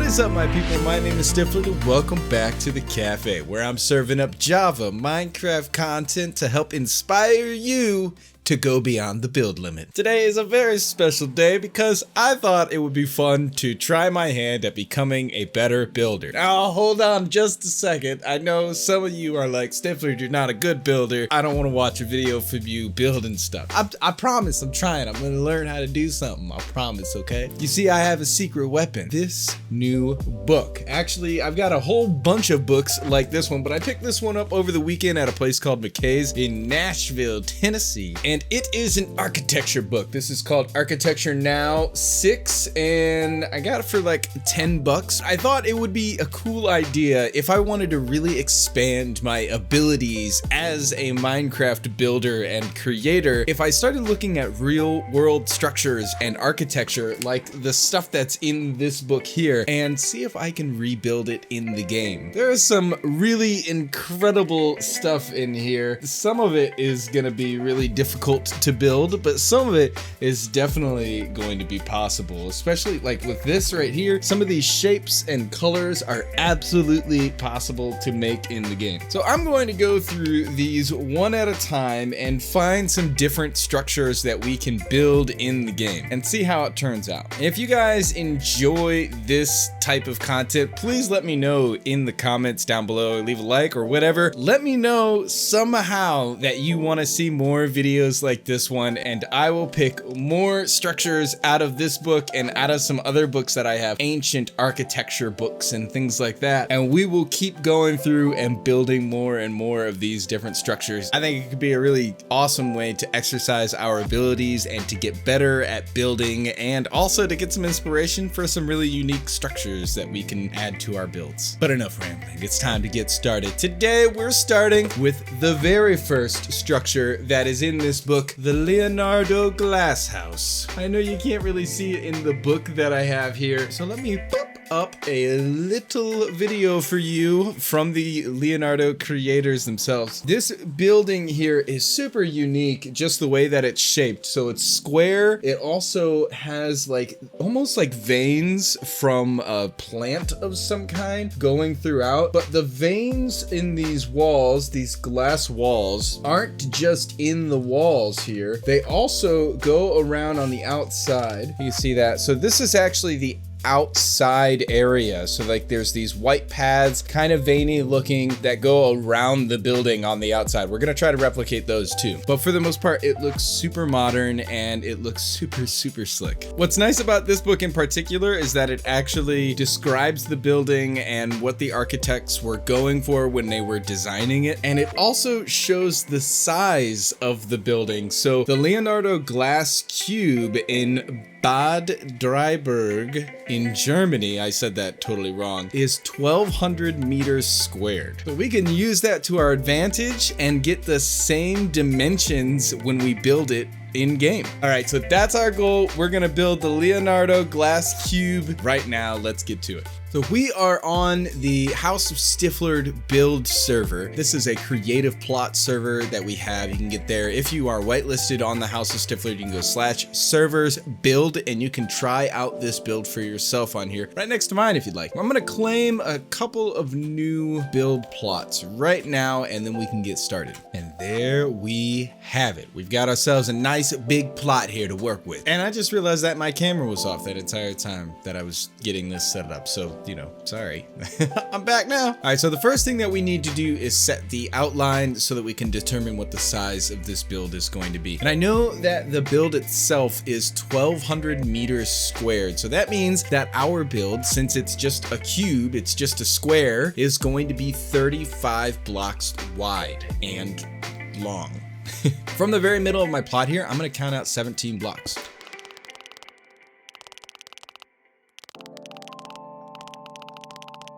What is up, my people? My name is Stifflered and welcome back to the cafe, where I'm serving up Java Minecraft content to help inspire you to go beyond the build limit. Today is a very special day because I thought it would be fun to try my hand at becoming a better builder. Now hold on just a second. I know some of you are like, Stifflered, you're not a good builder. I don't want to watch a video from you building stuff. I promise I'm trying. I'm gonna learn how to do something. I promise, okay? You see, I have a secret weapon. This new book. Actually, I've got a whole bunch of books like this one, but I picked this one up over the weekend at a place called McKay's in Nashville, Tennessee. And it is an architecture book. This is called Architecture Now 6, and I got it for like 10 bucks. I thought it would be a cool idea if I wanted to really expand my abilities as a Minecraft builder and creator, if I started looking at real world structures and architecture like the stuff that's in this book here and see if I can rebuild it in the game. There is some really incredible stuff in here. Some of it is gonna be really difficult to build, but some of it is definitely going to be possible, especially like with this right here. Some of these shapes and colors are absolutely possible to make in the game. So I'm going to go through these one at a time and find some different structures that we can build in the game and see how it turns out. If you guys enjoy this type of content, please let me know in the comments down below, leave a like or whatever. Let me know somehow that you want to see more videos like this one, and I will pick more structures out of this book and out of some other books that I have, ancient architecture books and things like that, and we will keep going through and building more and more of these different structures. I think it could be a really awesome way to exercise our abilities and to get better at building, and also to get some inspiration for some really unique structures that we can add to our builds. But enough rambling, it's time to get started. Today we're starting with the very first structure that is in this book, the Leonardo Glass House. I know you can't really see it in the book that I have here, so let me pop up a little video for you from the Leonardo creators themselves. This building here is super unique, just the way that it's shaped. So it's square. It also has like almost like veins from a plant of some kind going throughout, but the veins in these walls, these glass walls, aren't just in the walls here. They also go around on the outside. You can see that. So this is actually the outside area. So like there's these white paths, kind of veiny looking, that go around the building on the outside. We're gonna try to replicate those too. But for the most part, it looks super modern and it looks super slick. What's nice about this book in particular is that it actually describes the building and what the architects were going for when they were designing it. And it also shows the size of the building. So the Leonardo Glass Cube in Bad Dreiberg in Germany, I said that totally wrong, is 1,200 meters squared. So we can use that to our advantage and get the same dimensions when we build it in game. All right, so that's our goal. We're gonna build the Leonardo Glass Cube right now. Let's get to it. So we are on the House of Stifflered build server. This is a creative plot server that we have. You can get there if you are whitelisted on the House of Stifflered. You can go /servers build and you can try out this build for yourself on here, right next to mine if you'd like. I'm gonna claim a couple of new build plots right now and then we can get started. And there we have it. We've got ourselves a nice big plot here to work with. And I just realized that my camera was off that entire time that I was getting this set up. So, you know, sorry. I'm back now. All right, so the first thing that we need to do is set the outline so that we can determine what the size of this build is going to be. And I know that the build itself is 1,200 meters squared. So that means that our build, since it's just a cube, it's just a square, is going to be 35 blocks wide and long. From the very middle of my plot here, I'm going to count out 17 blocks.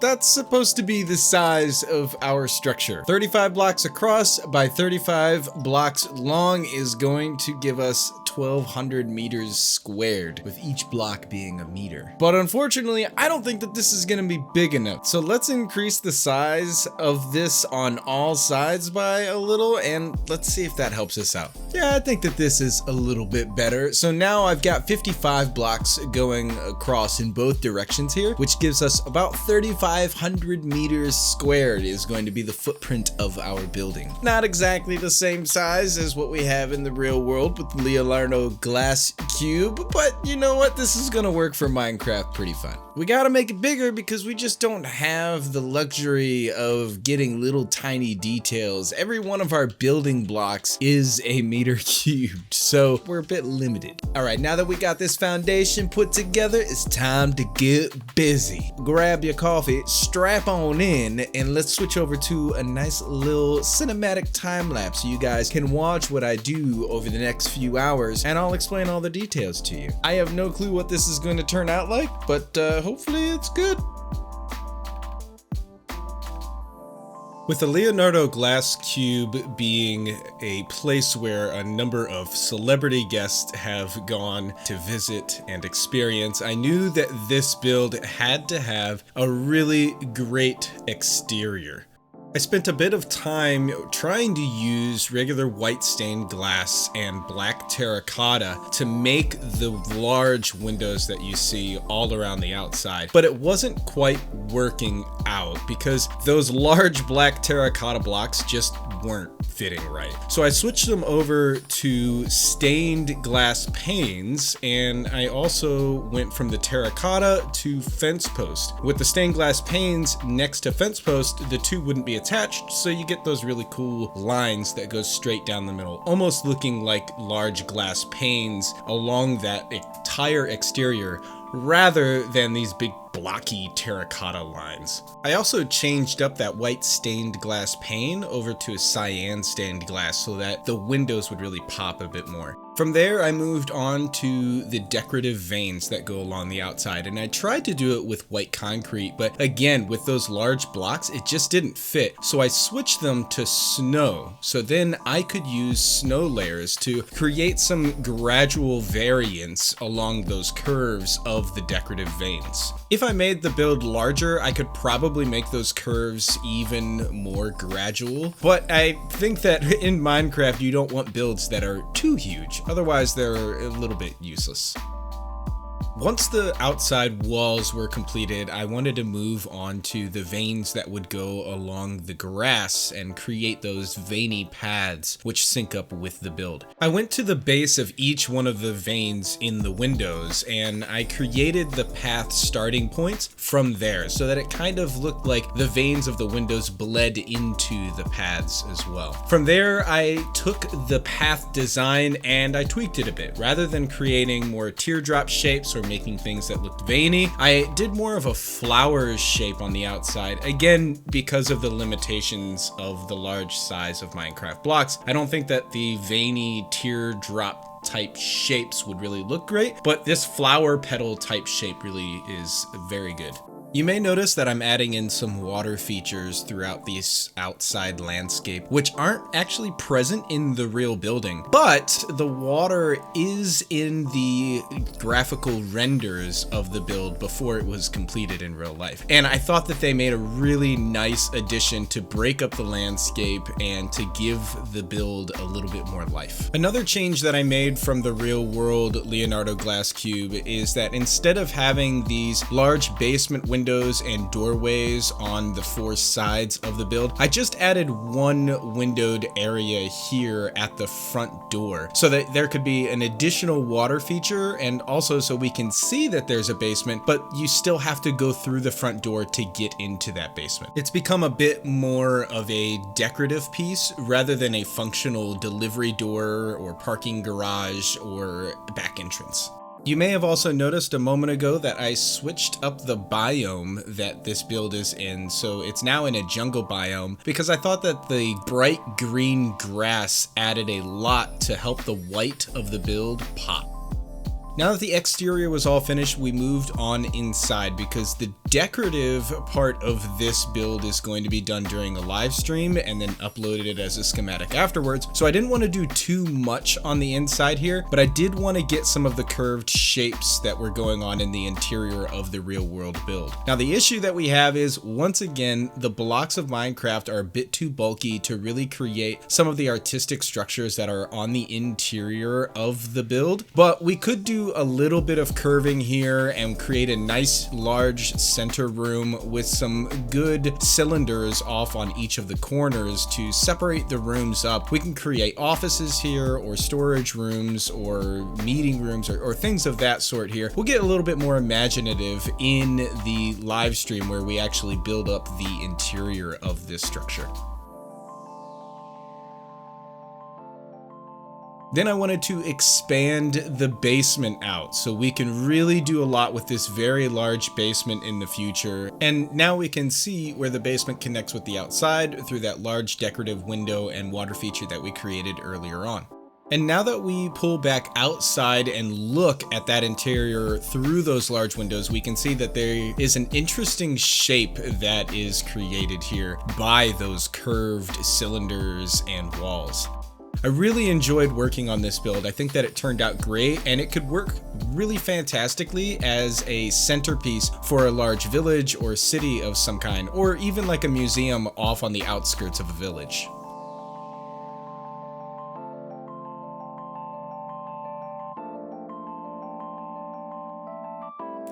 that's supposed to be the size of our structure. 35 blocks across by 35 blocks long is going to give us 1,200 meters squared, with each block being a meter. But unfortunately, I don't think that this is gonna be big enough. So let's increase the size of this on all sides by a little, and let's see if that helps us out. Yeah, I think that this is a little bit better. So now I've got 55 blocks going across in both directions here, which gives us about 3,500 meters squared is going to be the footprint of our building. Not exactly the same size as what we have in the real world with the Leonardo Glass Cube, but you know what? This is gonna work for Minecraft pretty fine. We gotta make it bigger because we just don't have the luxury of getting little tiny details. Every one of our building blocks is a meter cubed, so we're a bit limited. All right, now that we got this foundation put together, it's time to get busy. Grab your coffee, strap on in, and let's switch over to a nice little cinematic time lapse so you guys can watch what I do over the next few hours, and I'll explain all the details to you. I have no clue what this is going to turn out like, but hopefully it's good. With the Leonardo Glass Cube being a place where a number of celebrity guests have gone to visit and experience, I knew that this build had to have a really great exterior. I spent a bit of time trying to use regular white stained glass and black terracotta to make the large windows that you see all around the outside, but it wasn't quite working out because those large black terracotta blocks just weren't fitting right. So I switched them over to stained glass panes, and I also went from the terracotta to fence post. With the stained glass panes next to fence post, the two wouldn't be attached, so you get those really cool lines that go straight down the middle, almost looking like large glass panes along that entire exterior, rather than these big blocky terracotta lines. I also changed up that white stained glass pane over to a cyan stained glass so that the windows would really pop a bit more. From there, I moved on to the decorative veins that go along the outside, and I tried to do it with white concrete, but again, with those large blocks, it just didn't fit. So I switched them to snow, so then I could use snow layers to create some gradual variance along those curves of the decorative veins. If I made the build larger, I could probably make those curves even more gradual, but I think that in Minecraft, you don't want builds that are too huge. Otherwise, they're a little bit useless. Once the outside walls were completed, I wanted to move on to the veins that would go along the grass and create those veiny paths which sync up with the build. I went to the base of each one of the veins in the windows, and I created the path starting points from there so that it kind of looked like the veins of the windows bled into the paths as well. From there, I took the path design and I tweaked it a bit. Rather than creating more teardrop shapes or making things that looked veiny, I did more of a flower shape on the outside. Again, because of the limitations of the large size of Minecraft blocks, I don't think that the veiny teardrop type shapes would really look great, but this flower petal type shape really is very good. You may notice that I'm adding in some water features throughout this outside landscape, which aren't actually present in the real building, but the water is in the graphical renders of the build before it was completed in real life. And I thought that they made a really nice addition to break up the landscape and to give the build a little bit more life. Another change that I made from the real world Leonardo Glass Cube is that instead of having these large basement windows and doorways on the four sides of the build, I just added one windowed area here at the front door so that there could be an additional water feature, and also so we can see that there's a basement, but you still have to go through the front door to get into that basement. It's become a bit more of a decorative piece rather than a functional delivery door or parking garage or back entrance. You may have also noticed a moment ago that I switched up the biome that this build is in, so it's now in a jungle biome because I thought that the bright green grass added a lot to help the white of the build pop. Now that the exterior was all finished, we moved on inside because the decorative part of this build is going to be done during a live stream and then uploaded as a schematic afterwards. So I didn't want to do too much on the inside here, but I did want to get some of the curved shapes that were going on in the interior of the real world build. Now the issue that we have is, once again, the blocks of Minecraft are a bit too bulky to really create some of the artistic structures that are on the interior of the build, but we could do a little bit of curving here and create a nice large center room with some good cylinders off on each of the corners to separate the rooms up. We can create offices here or storage rooms or meeting rooms or things of that sort here. We'll get a little bit more imaginative in the live stream where we actually build up the interior of this structure. Then I wanted to expand the basement out so we can really do a lot with this very large basement in the future. And now we can see where the basement connects with the outside through that large decorative window and water feature that we created earlier on. And now that we pull back outside and look at that interior through those large windows, we can see that there is an interesting shape that is created here by those curved cylinders and walls. I really enjoyed working on this build. I think that it turned out great, and it could work really fantastically as a centerpiece for a large village or city of some kind, or even like a museum off on the outskirts of a village.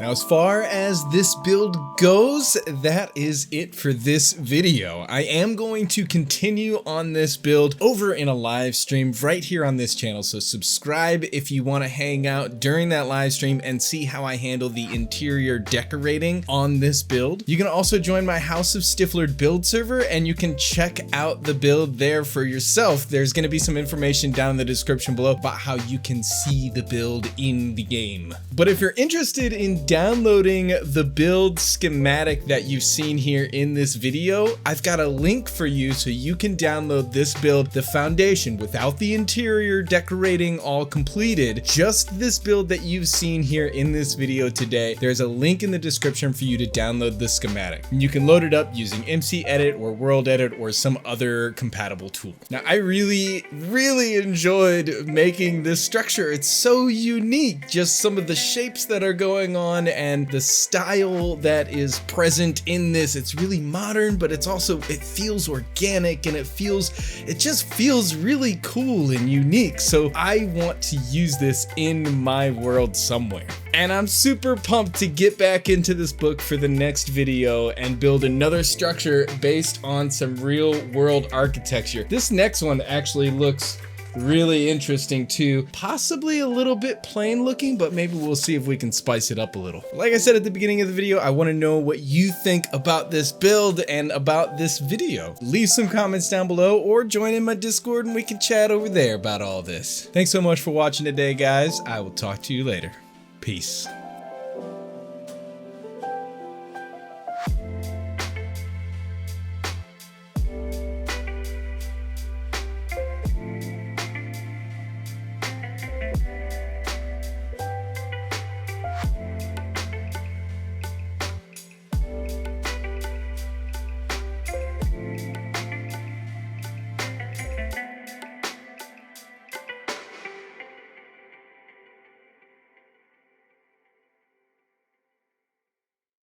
Now, as far as this build goes, that is it for this video. I am going to continue on this build over in a live stream right here on this channel, so subscribe if you want to hang out during that live stream and see how I handle the interior decorating on this build. You can also join my House of Stifflered build server, and you can check out the build there for yourself. There's going to be some information down in the description below about how you can see the build in the game. But if you're interested in downloading the build schematic that you've seen here in this video, I've got a link for you so you can download this build, the foundation, without the interior decorating all completed, just this build that you've seen here in this video today. There's a link in the description for you to download the schematic. You can load it up using MC Edit or World Edit or some other compatible tool. Now, I really enjoyed making this structure. It's so unique, just some of the shapes that are going on and the style that is present in this. It's really modern, but it feels organic, and it just feels really cool and unique. So I want to use this in my world somewhere. And I'm super pumped to get back into this book for the next video and build another structure based on some real world architecture. This next one actually looks really interesting too. Possibly a little bit plain looking, but maybe we'll see if we can spice it up a little. Like I said at the beginning of the video, I want to know what you think about this build and about this video. Leave some comments down below or join in my Discord and we can chat over there about all this. Thanks so much for watching today, guys. I will talk to you later. Peace.